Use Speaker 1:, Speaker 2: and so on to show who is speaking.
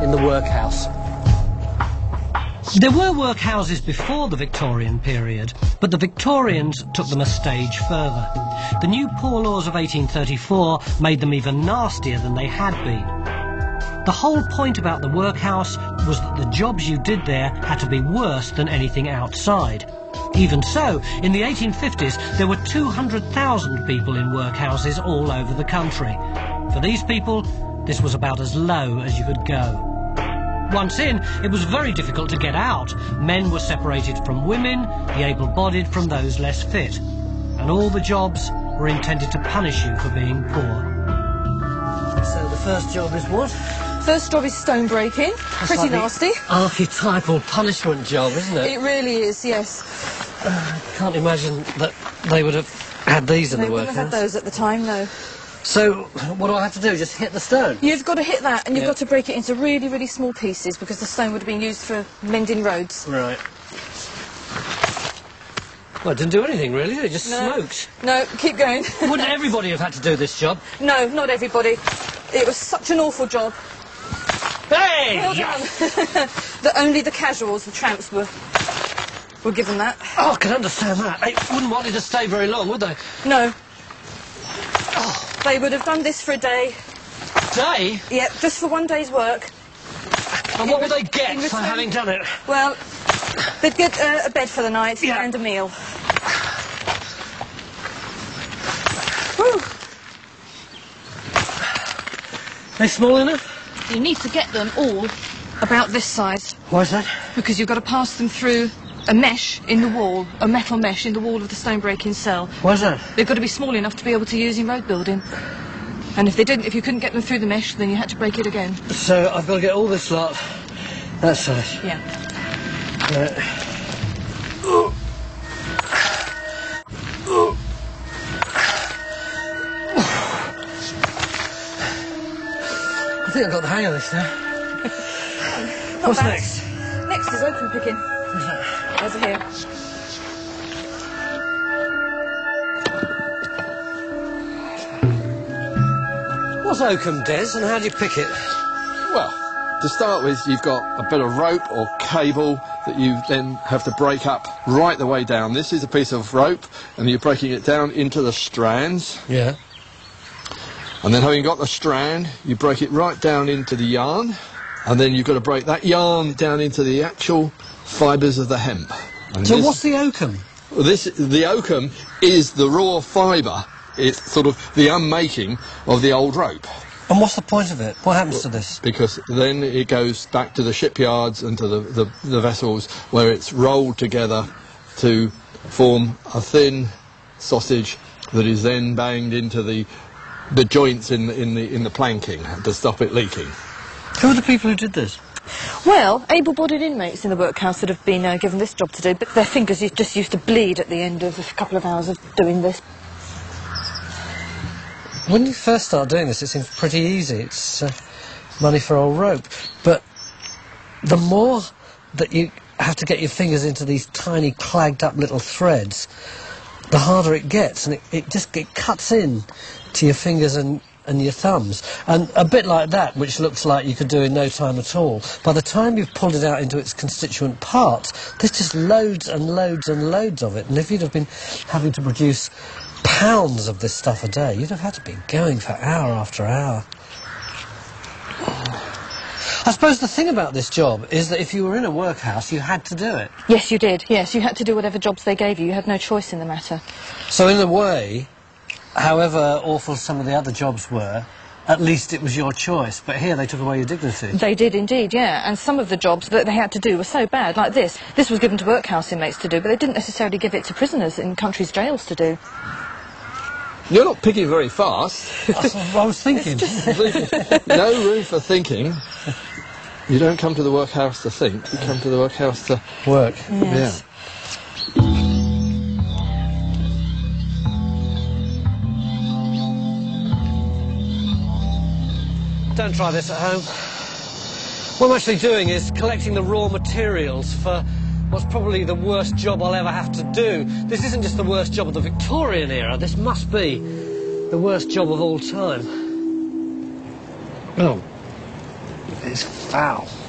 Speaker 1: in the workhouse. There were workhouses before the Victorian period, but the Victorians took them a stage further. The new Poor Laws of 1834 made them even nastier than they had been. The whole point about the workhouse was that the jobs you did there had to be worse than anything outside. Even so, in the 1850s, there were 200,000 people in workhouses all over the country. For these people, this was about as low as you could go. Once in, it was very difficult to get out. Men were separated from women, the able-bodied from those less fit. And all the jobs were intended to punish you for being poor. So the first job is what?
Speaker 2: First job is stone breaking. Pretty nasty.
Speaker 1: Archetypal punishment job, isn't it?
Speaker 2: It really is, yes.
Speaker 1: I can't imagine that they would have had these in the workhouse.
Speaker 2: They wouldn't have had those at the time, no.
Speaker 1: So, what do I have to do? Just hit the stone?
Speaker 2: You've got to hit that, and you've got to break it into really, really small pieces, because the stone would have been used for mending roads.
Speaker 1: Right. Well, it didn't do anything, really, did it? Just smoked.
Speaker 2: No, keep going.
Speaker 1: Wouldn't everybody have had to do this job?
Speaker 2: No, not everybody. It was such an awful job.
Speaker 1: Hey!
Speaker 2: Well done. That only the casuals, the tramps, were given that.
Speaker 1: Oh, I can understand that. They wouldn't want it to stay very long, would they?
Speaker 2: No.
Speaker 1: Oh.
Speaker 2: They would have done this for a day.
Speaker 1: Day?
Speaker 2: Yep, just for one day's work.
Speaker 1: And what would they get for having done it?
Speaker 2: Well, they'd get a bed for the night and a meal. Woo.
Speaker 1: They small enough?
Speaker 2: You need to get them all about this size.
Speaker 1: Why is that?
Speaker 2: Because you've got to pass them through a mesh in the wall, a metal mesh in the wall of the stone breaking cell.
Speaker 1: Why is that?
Speaker 2: They've got to be small enough to be able to use in road building. And if you couldn't get them through the mesh, then you had to break it again.
Speaker 1: So I've got to get all this lot that size?
Speaker 2: Yeah.
Speaker 1: I think I've got the hang of this now. What's next?
Speaker 2: Next is oakum picking.
Speaker 1: What's that?
Speaker 2: Over here.
Speaker 1: What's oakum, Des, and how do you pick it?
Speaker 3: Well, to start with, you've got a bit of rope or cable that you then have to break up right the way down. This is a piece of rope, and you're breaking it down into the strands.
Speaker 1: Yeah.
Speaker 3: And then having got the strand, you break it right down into the yarn, and then you've got to break that yarn down into the actual fibres of the hemp. And
Speaker 1: so what's the oakum?
Speaker 3: The oakum is the raw fibre. It's sort of the unmaking of the old rope.
Speaker 1: And what's the point of it? What happens to this?
Speaker 3: Because then it goes back to the shipyards and to the vessels where it's rolled together to form a thin sausage that is then banged into the joints in the planking to stop it leaking.
Speaker 1: Who are the people who did this?
Speaker 2: Well, able-bodied inmates in the workhouse that have been given this job to do, but their fingers just used to bleed at the end of a couple of hours of doing this.
Speaker 1: When you first start doing this, it seems pretty easy. It's money for old rope. But the more that you have to get your fingers into these tiny, clagged-up little threads, the harder it gets, and it cuts in to your fingers and your thumbs. And a bit like that, which looks like you could do in no time at all, by the time you've pulled it out into its constituent parts, there's just loads and loads and loads of it. And if you'd have been having to produce pounds of this stuff a day, you'd have had to be going for hour after hour. I suppose the thing about this job is that if you were in a workhouse, you had to do it.
Speaker 2: Yes, you did. Yes, you had to do whatever jobs they gave you. You had no choice in the matter.
Speaker 1: So in a way, however awful some of the other jobs were, at least it was your choice. But here they took away your dignity.
Speaker 2: They did indeed, yeah. And some of the jobs that they had to do were so bad, like this. This was given to workhouse inmates to do, but they didn't necessarily give it to prisoners in countries' jails to do.
Speaker 3: You're not picking very fast.
Speaker 1: That's what I was thinking.
Speaker 3: No room for thinking. You don't come to the workhouse to think, you come to the workhouse to
Speaker 1: work.
Speaker 2: Yes.
Speaker 3: Yeah.
Speaker 1: Don't try this at home. What I'm actually doing is collecting the raw materials for what's probably the worst job I'll ever have to do. This isn't just the worst job of the Victorian era, this must be the worst job of all time. Oh.
Speaker 4: It's foul.